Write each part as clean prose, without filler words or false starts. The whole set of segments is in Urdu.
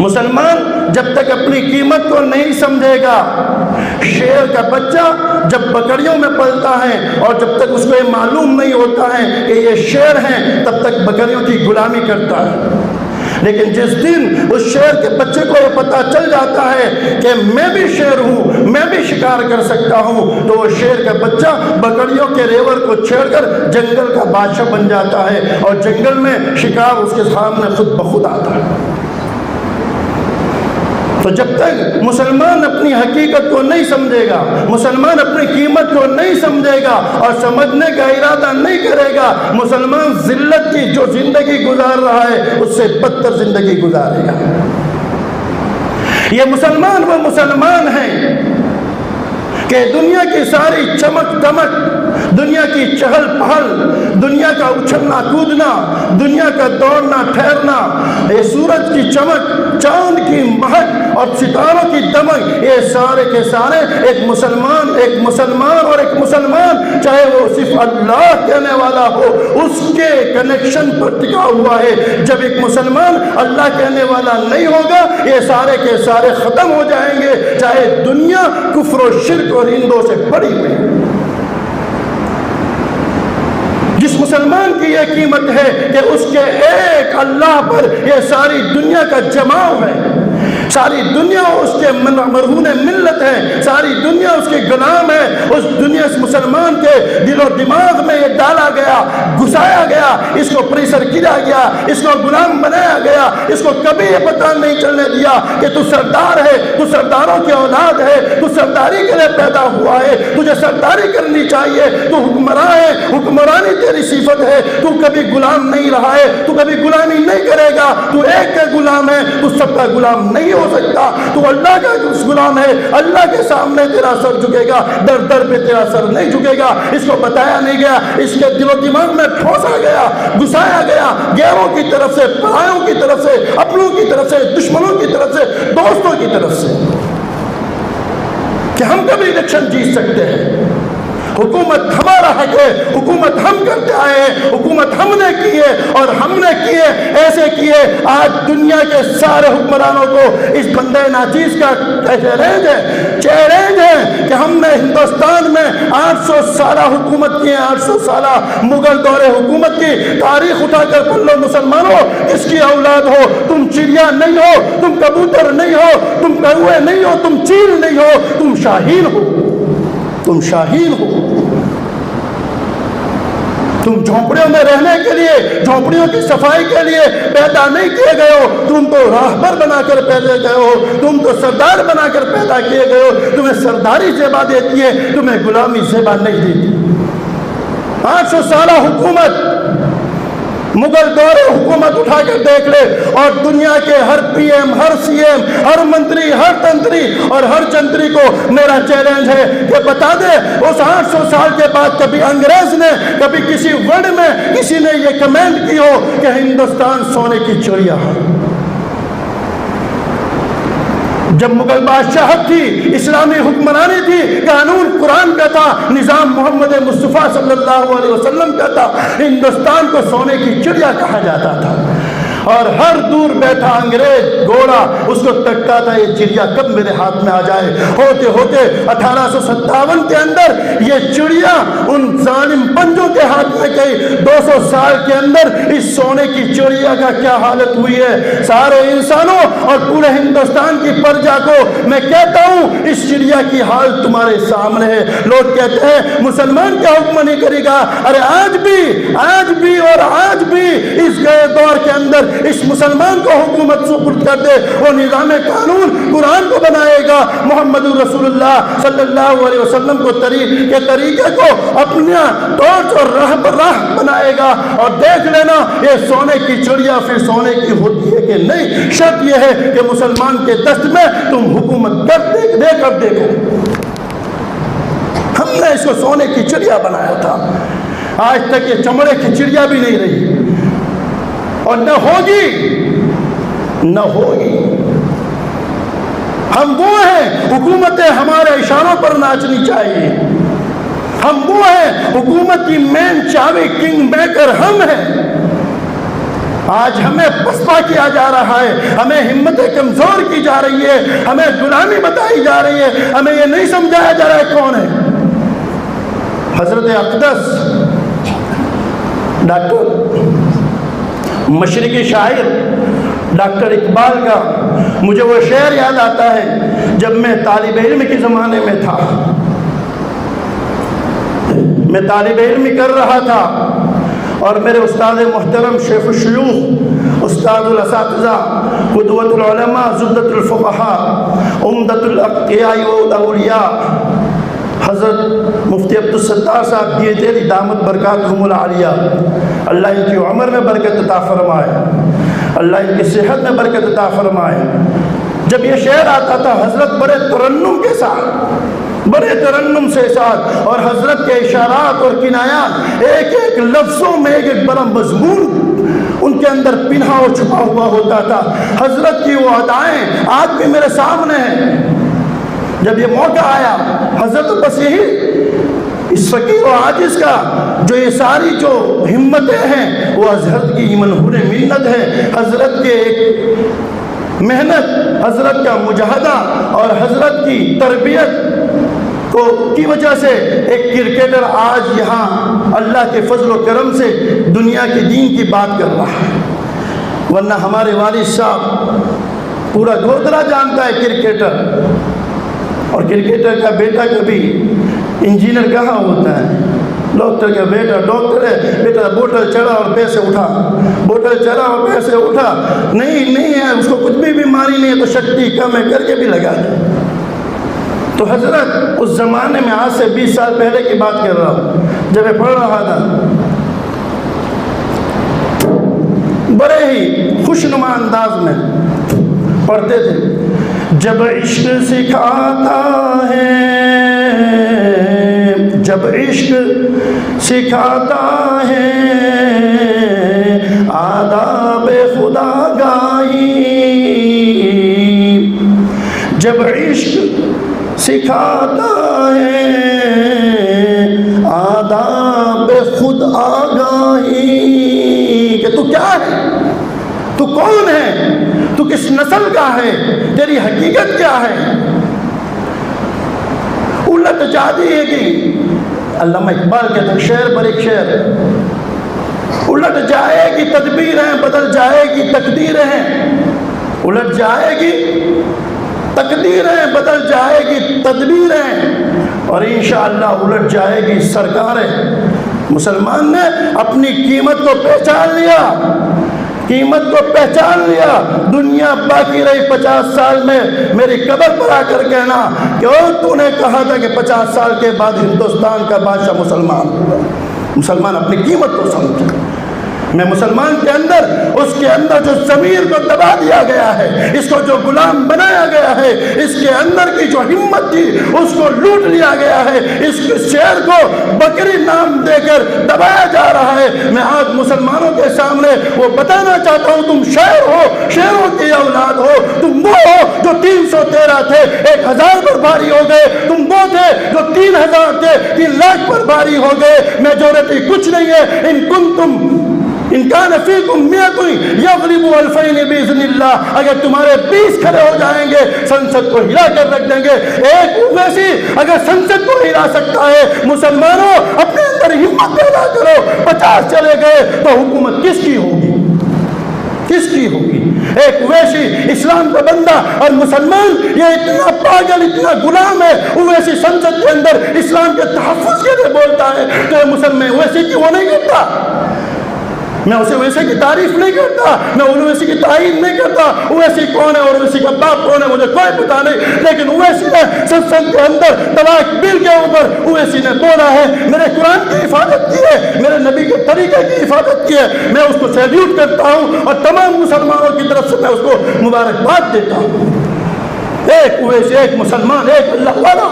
مسلمان جب تک اپنی قیمت کو نہیں سمجھے گا، شیر کا بچہ جب بکریوں میں پلتا ہے اور جب تک اس کو یہ معلوم نہیں ہوتا ہے کہ یہ شیر ہیں، تب تک بکریوں کی غلامی کرتا ہے۔ لیکن جس دن اس شیر کے بچے کو یہ پتہ چل جاتا ہے کہ میں بھی شیر ہوں، میں بھی شکار کر سکتا ہوں، تو وہ شیر کا بچہ بکریوں کے ریوڑ کو چھیڑ کر جنگل کا بادشاہ بن جاتا ہے، اور جنگل میں شکار اس کے سامنے خود بخود آتا ہے۔ تو جب تک مسلمان اپنی حقیقت کو نہیں سمجھے گا، مسلمان اپنی قیمت کو نہیں سمجھے گا اور سمجھنے کا ارادہ نہیں کرے گا، مسلمان ذلت کی جو زندگی گزار رہا ہے اس سے بدتر زندگی گزارے گا۔ یہ مسلمان وہ مسلمان ہیں کہ دنیا کی ساری چمک دمک، دنیا کی چہل پہل، دنیا کا اچھلنا کودنا، دنیا کا دوڑنا ٹھہرنا، یہ سورج کی چمک، چاند کی مہک اور ستاروں کی دمک، یہ سارے کے سارے ایک مسلمان اور ایک مسلمان، چاہے وہ صرف اللہ کہنے والا ہو، اس کے کنیکشن پر ٹکا ہوا ہے۔ جب ایک مسلمان اللہ کہنے والا نہیں ہوگا، یہ سارے کے سارے ختم ہو جائیں گے، چاہے دنیا کفر و شرک اور ہندوں سے بڑی ہوئی۔ جس مسلمان کی یہ قیمت ہے کہ اس کے ایک اللہ پر یہ ساری دنیا کا جماؤ ہے، ساری دنیا اس کے مرہون ملت ہے، ساری دنیا اس کے غلام ہے، اس دنیا اس مسلمان کے دل و دماغ میں یہ ڈالا گیا، گھسایا گیا، اس کو پریشر کیا گیا، اس کو غلام بنایا گیا، اس کو کبھی یہ پتہ نہیں چلنے دیا کہ تو سردار ہے، تو سرداروں کی اولاد ہے، تو سرداری کے لیے پیدا ہوا ہے، تجھے سرداری کرنی چاہیے، تو حکمراں ہے، حکمرانی تیری صفت ہے، تو کبھی غلام نہیں رہا ہے، تو کبھی غلامی نہیں کرے گا، تو ایک کا غلام ہے، تو سب کا غلام نہیں ہو سکتا، تو اللہ کا غلام ہے، اللہ کے سامنے تیرا سر جھکے گا، در در پہ تیرا سر نہیں جھکے گا۔ اس کو بتایا نہیں گیا، اس کے دل و دماغ میں ٹھوسا گیا، گھسایا گیا، غیروں کی طرف سے، پرایوں کی طرف سے، اپنوں کی طرف سے، دشمنوں کی طرف سے، دوستوں کی طرف سے، کہ ہم کبھی الیکشن جیت سکتے ہیں، حکومت ہمارا حق ہے، حکومت ہم کرتے آئے ہیں، حکومت ہم نے کی ہے اور ہم نے کی ہے، ایسے کیے۔ آج دنیا کے سارے حکمرانوں کو اس بندے ناچیز کا چیلنج ہے کہ ہم نے ہندوستان میں 800 سالہ حکومت کی ہے، 800 سالہ مغل دور حکومت کی تاریخ اٹھا کر پڑھ لو مسلمانوں، کس کی اولاد ہو، تم چڑیا نہیں ہو، تم کبوتر نہیں ہو، تم کوے نہیں ہو، تم چیل نہیں ہو، تم شاہین ہو، تم شاہین ہو۔ تم جھونپڑیوں میں رہنے کے لیے، جھونپڑیوں کی صفائی کے لیے پیدا نہیں کیے گئے ہو، تم تو راہبر بنا کر پیدا گئے ہو، تم تو سردار بنا کر پیدا کیے گئے ہو۔ تمہیں سرداری زیبا دیتی ہے، تمہیں غلامی زیبا نہیں دیتی۔ 800 سالہ حکومت، مغل دور حکومت اٹھا کر دیکھ لے، اور دنیا کے ہر پی ایم، ہر سی ایم، ہر منتری، ہر تنتری اور ہر جنتری کو میرا چیلنج ہے کہ بتا دے اس 800 سال کے بعد کبھی انگریز نے، کبھی کسی ورڈ میں کسی نے یہ کمنٹ کی ہو کہ ہندوستان سونے کی چڑیا ہے۔ جب مغل بادشاہت تھی، اسلامی حکمرانی تھی، قانون قرآن کا تھا، نظام محمد مصطفیٰ صلی اللہ علیہ وسلم کا تھا، ہندوستان کو سونے کی چڑیا کہا جاتا تھا، اور ہر دور بیٹھا انگریز گھوڑا اس کو تکتا تھا یہ چڑیا کب میرے ہاتھ میں آ جائے۔ ہوتے ہوتے 1857 کے اندر یہ چڑیا ان ظالم پنجوں کے ہاتھ میں گئی۔ 200 سال کے اندر اس سونے کی چڑیا کا کیا حالت ہوئی ہے، سارے انسانوں اور پورے ہندوستان کی پرجا کو میں کہتا ہوں اس چڑیا کی حال تمہارے سامنے ہے۔ لوگ کہتے ہیں مسلمان کیا حکم نہیں کرے گا، ارے آج بھی اور آج بھی اس گئے دور کے اندر اس مسلمان کو حکومت سپرد کر دے، وہ نظام قانون قرآن کو بنائے گا، محمد رسول اللہ صلی اللہ علیہ وسلم کو طریقے کو اپنا ٹارچ اور راہ بنائے گا، اور دیکھ لینا یہ سونے کی چڑیا پھر سونے کی ہوتی ہے کہ نہیں۔ شرط یہ ہے کہ مسلمان کے دست میں تم حکومت دے کر دیکھو۔ ہم نے اس کو سونے کی چڑیا بنایا تھا، آج تک یہ چمڑے کی چڑیا بھی نہیں رہی، اور نہ ہوگی۔ ہم وہ ہیں، حکومتیں ہمارے اشاروں پر ناچنی چاہیے، ہم وہ ہیں، حکومت کی مین چاوی کنگ میکر ہم ہیں۔ آج ہمیں پسپا کیا جا رہا ہے، ہمیں ہمتیں کمزور کی جا رہی ہے، ہمیں غلامی بتائی جا رہی ہے، ہمیں یہ نہیں سمجھایا جا رہا ہے کون ہے حضرت اقدس ڈاکٹر مشرقی شاعر ڈاکٹر اقبال کا مجھے وہ شعر یاد آتا ہے جب میں طالب علم کے زمانے میں تھا، میں طالب علم کر رہا تھا اور میرے استاد محترم شیخ الشیوخ استاد الاساتذہ قدوۃ العلماء زبدۃ الفقہاء عمدۃ الاقیاء والاولیاء حضرت مفتی عبدالستار صاحب دیے تیری دامت برکاتہم العالیہ، اللہ ان کی عمر میں برکت عطا فرمائے، اللہ ان کی صحت میں برکت عطا فرمائے۔ جب یہ شعر آتا تھا حضرت بڑے ترنم کے ساتھ، بڑے ترنم سے ساتھ، اور حضرت کے اشارات اور کنایات ایک ایک لفظوں میں ایک ایک بڑا مضمون ان کے اندر پنہا اور چھپا ہوا ہوتا تھا۔ حضرت کی وہ ادائیں آج بھی میرے سامنے ہیں۔ جب یہ موقع آیا حضرت بس یہی اس فقیر و عاجز کا جو یہ ساری جو ہمتیں ہیں وہ حضرت کی منہور منت ہے، حضرت کے ایک محنت، حضرت کا مجاہدہ اور حضرت کی تربیت کی وجہ سے ایک کرکٹر آج یہاں اللہ کے فضل و کرم سے دنیا کے دین کی بات کر رہا ہے، ورنہ ہمارے والد صاحب پورا گودرا جانتا ہے کرکٹر، اور کرکٹر کا بیٹا کبھی انجینئر کہاں ہوتا ہے، ڈاکٹر کا بیٹا ڈاکٹر ہے، بیٹا بوٹل چڑھا اور پیسے اٹھا، بوٹل چڑھا اور پیسے اٹھا، نہیں ہے اس کو کچھ بھی بیماری نہیں ہے تو شکتی کم ہے کر کے بھی لگا دے۔ تو حضرت اس زمانے میں آج سے 20 سال پہلے کی بات کر رہا ہوں، جب میں پڑھ رہا تھا بڑے ہی خوشنما انداز میں پڑھتے تھے، جب عشق سکھاتا ہے، جب عشق سکھاتا ہے آداب خدا گاہی، جب عشق سکھاتا ہے آداب خود آگاہی، کہ تو کیا ہے، تو کون ہے، تو کس نسل کا ہے، تیری حقیقت کیا ہے۔ الٹ جاتی ہے کہ علامہ اقبال کہتے ہیں شعر پر ایک شعر، الٹ جائے گی تدبیریں بدل جائے گی تقدیریں، الٹ جائے گی تقدیریں بدل جائے گی تدبیریں، اور انشاءاللہ الٹ جائے گی سرکاریں۔ مسلمان نے اپنی قیمت کو پہچان لیا، قیمت کو پہچان لیا، دنیا باقی رہی 50 سال میں میری قبر پر آ کر کہنا کہ تو نے کہا تھا کہ 50 سال کے بعد ہندوستان کا بادشاہ مسلمان ہوگا۔ مسلمان اپنی قیمت کو سمجھے، میں مسلمان کے اندر اس کے اندر جو ضمیر کو دبا دیا گیا ہے، اس کو جو غلام بنایا گیا ہے، اس کے اندر کی جو ہمت تھی اس کو لوٹ لیا گیا ہے، اس کے شعر کو بکری نام دے کر دبایا جا رہا ہے۔ میں آج مسلمانوں کے سامنے وہ بتانا چاہتا ہوں، تم شعر ہو، شعروں کی اولاد ہو، تم وہ ہو جو 313 تھے 1000 پر بھاری ہو گئے، تم وہ تھے جو 3000 تھے 3 لاکھ پر بھاری ہو گئے۔ میجورٹی کچھ نہیں ہے، ان کنتم ان کان فیکم مئۃ یغلبوا الفین باذن اللہ، اگر تمہارے 20 کھڑے ہو جائیں گے سنسد کو ہلا کر رکھ دیں گے۔ ایک اویسی اگر سنسد کو ہلا سکتا ہے، مسلمانوں اپنے اندر ہمت پیدا کرو، 50 چلے گئے تو حکومت کس کی ہوگی، کس کی ہوگی؟ ایک اویسی اسلام کا بندہ اور مسلمان یہ اتنا پاگل اتنا غلام ہے، اویسی سنسد کے اندر اسلام کے تحفظ کے لیے بولتا ہے تو یہ مسلمان اویسی کی وہ نہیں کرتا، میں اسے اویسی کی تعریف نہیں کرتا، میں اویسی کی تعین نہیں کرتا، اویسی کون ہے اور اویسی کا باپ کون ہے مجھے کوئی پتہ نہیں، لیکن اویسی نے ستسنگ کے اندر طلاق بل کے اوپر اویسی نے بولا ہے، میرے قرآن کی حفاظت کی ہے، میرے نبی کے طریقے کی حفاظت کی ہے، میں اس کو سیلیوٹ کرتا ہوں اور تمام مسلمانوں کی طرف سے میں اس کو مبارکباد دیتا ہوں۔ ایک اویسی، ایک مسلمان، ایک اللہ والا،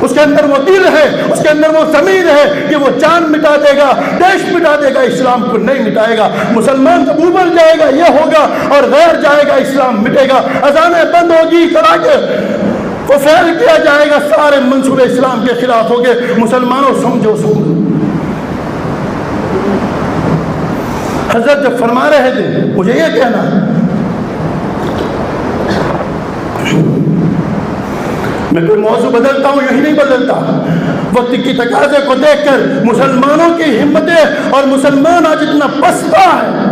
اس کے اندر وہ دل ہے، اس کے اندر وہ ضمیر ہے کہ وہ جان مٹا دے گا، دیش مٹا دے گا، اسلام کو نہیں مٹائے گا۔ مسلمان جب اوپر جائے گا یہ ہوگا اور غیر جائے گا اسلام مٹے گا، اذانیں بند ہوگی، کرا کے وہ فیل کیا جائے گا، سارے منصور اسلام کے خلاف ہوگے۔ مسلمانوں سمجھو، حضرت جب فرما رہے تھے مجھے یہ کہنا، میں کوئی موضوع بدلتا ہوں یہی نہیں بدلتا، وقت کی تقاضے کو دیکھ کر مسلمانوں کی ہمتیں اور مسلمان آج اتنا پستہ ہے،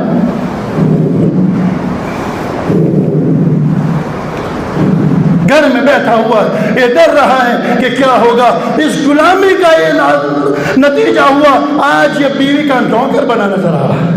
گھر میں بیٹھا ہوا یہ ڈر رہا ہے کہ کیا ہوگا، اس غلامی کا یہ نتیجہ ہوا آج یہ بیوی کا نوکر بنا نظر آ رہا ہے۔